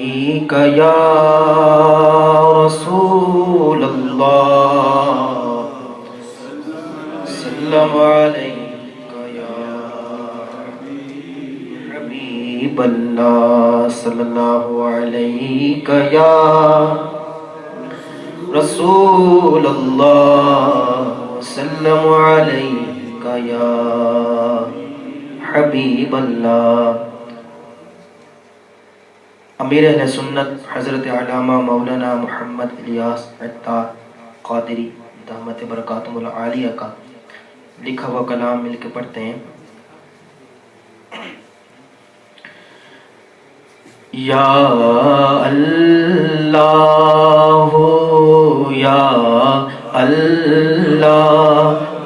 عليك يا رسول الله سلم عليك يا حبيب الله صلى الله عليك يا رسول الله سلم عليك يا حبیب اللہ۔ امیر اہل سنت حضرت علامہ مولانا محمد الیاس عطار قادری دامت برکاتہم العالیہ کا لکھا ہوا کلام مل کے پڑھتے ہیں۔ یا اللہ یا اللہ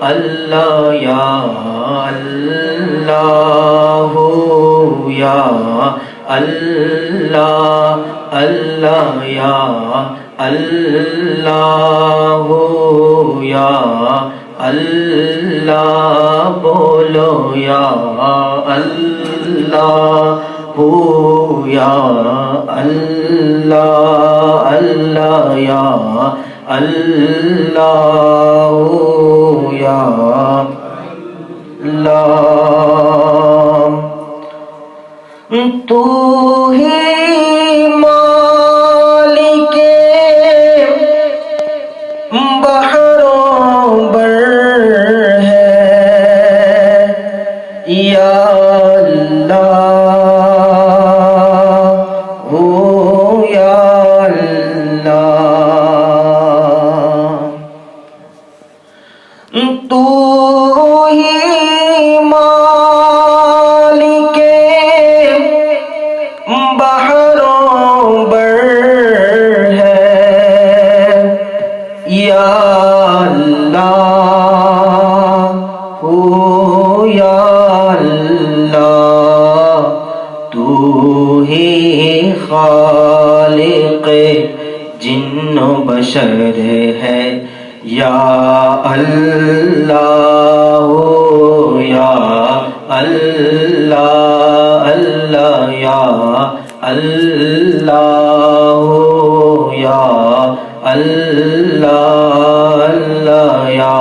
اللہ یا اللہ یا اللہ اللہ یا اللہ یا اللہ بولو یا اللہ یا اللہ اللہ یا اللہ یا اللہ۔ تو ہی مالک بحر و بر ہے یا اللہ یا اللہ۔ تو ہی مالک بحر و بر ہے یا اللہ یا اللہ۔ تو ہی خالق جن و بشر ہے یا اللہ یا اللہ اللہ یا اللہ یا اللہ اللہ یا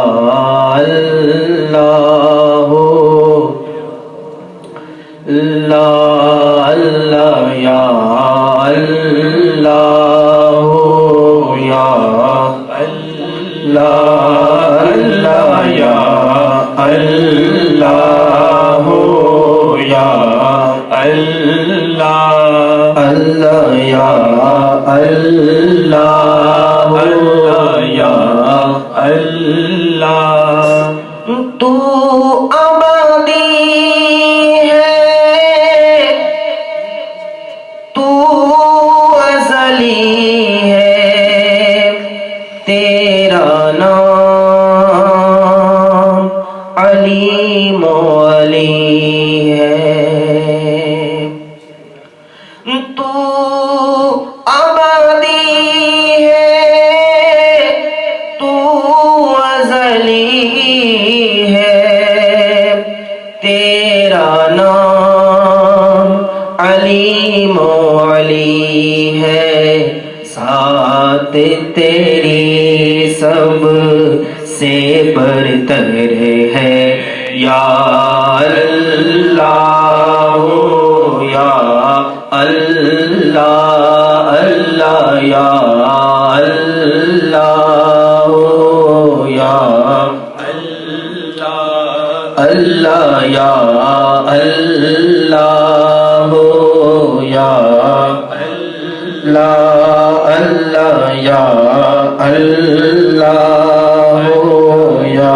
اللہ اللہ اللہ یا اللہ یا اللہ اللہ یا اللہ یا اللہ اللہ یا اللہ یا اللہ۔ تو ابدی ہے تو ازلی ہے تیرا نام علیم و علی ہے۔ تو ابدی ہے تو ازلی ہے تیرا نام علیم و علی ہے۔ ساتھ تیری سب سے برتر ہے یا اللہ یا اللہ اللہ یا اللہ یا اللہ یا اللہ یا اللہ اللہ یا اللہ یا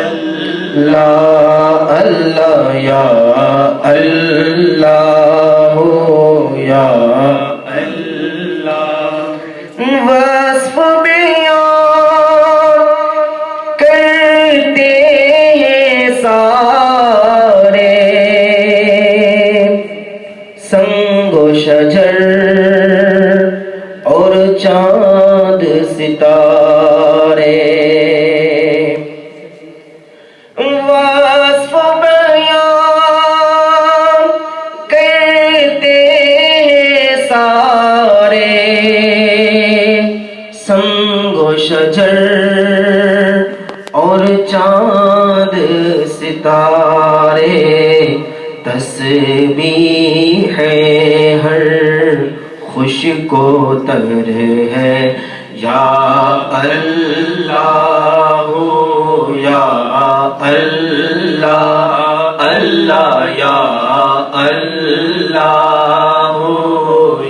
اللہ اللہ یا اللہ یا اللہ۔ وصف بیان کرتے ہیں سارے سنگ و شجر اور چاند ستارے۔ وصف بیان کرتے ہیں سارے سنگ و شجر اور چاند ستارے تسبیح ہے ہر خشک و تر ہے یا اللہ یا اللہ اللہ یا اللہ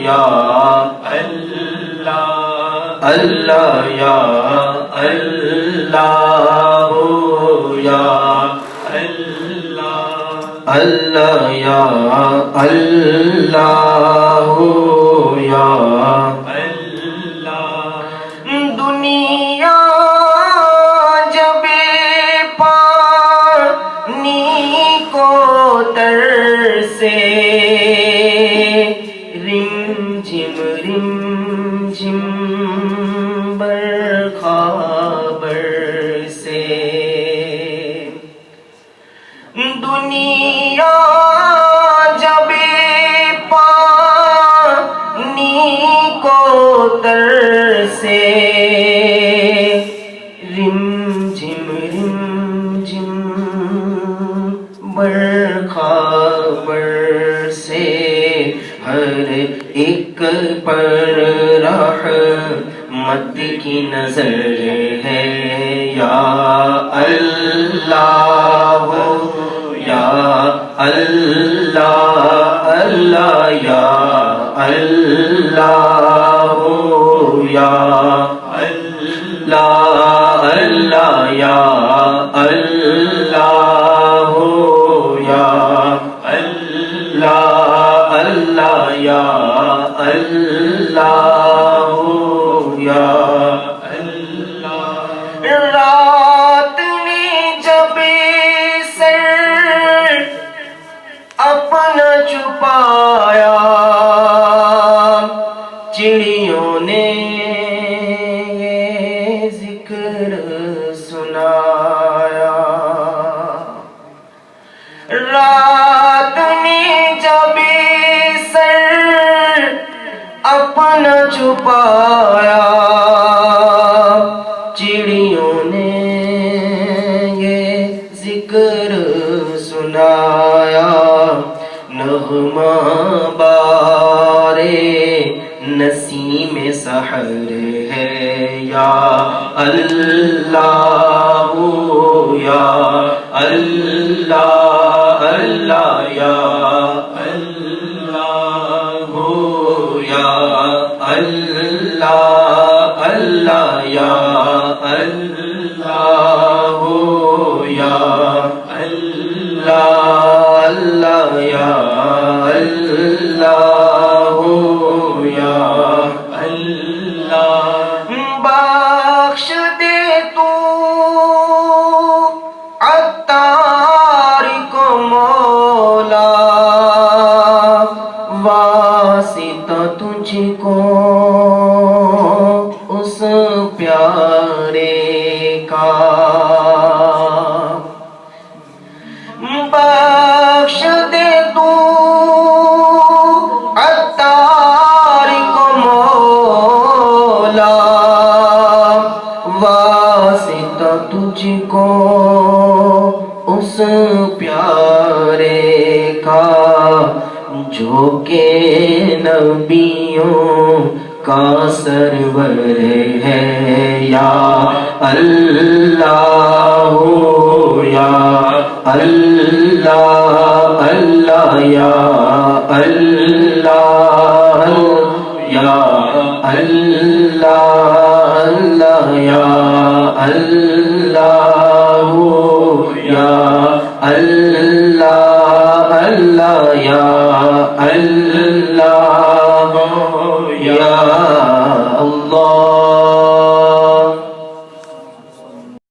یا اللہ اللہ یا اللہ یا اللہ یا اللہ یا دنیا جب پانی کو ترسے رم جھم برکھا برسے دنیا جب پانی کو ترسے رم جھم برکھا برسے ہر ایک پر رحمت کی نظر ہے یا اللہ یا اللہ اللہ یا اللہ یا اللہ اللہ یا اللہ یا اللہ اللہ یا اللہ یا رات نے جب سر اپنا چھپایا چڑیوں نے یہ ذکر سنایا رات نے جب سر اپنا چھپایا چڑیوں نے یہ ذکر سنایا نغمہ بارے نسیم سحر ہے یا اللہ یا اللہ اللہ یا اللہ یا اللہ اللہ یا اللہ یا اللہ اللہ یا اللہ یا اللہ بخش دے تو عطار کو مولا واسطہ تجھ کو اس پیارے کا بخش دے تو عطار کو مولا واسطہ تجھ کو اس پیارے کا جو کہ نبیوں کا سرور ہے یا اللہ یا اللہ اللہ یا اللہ یا اللہ اللہ یا اللہ یا اللہ اللہ یا اللہ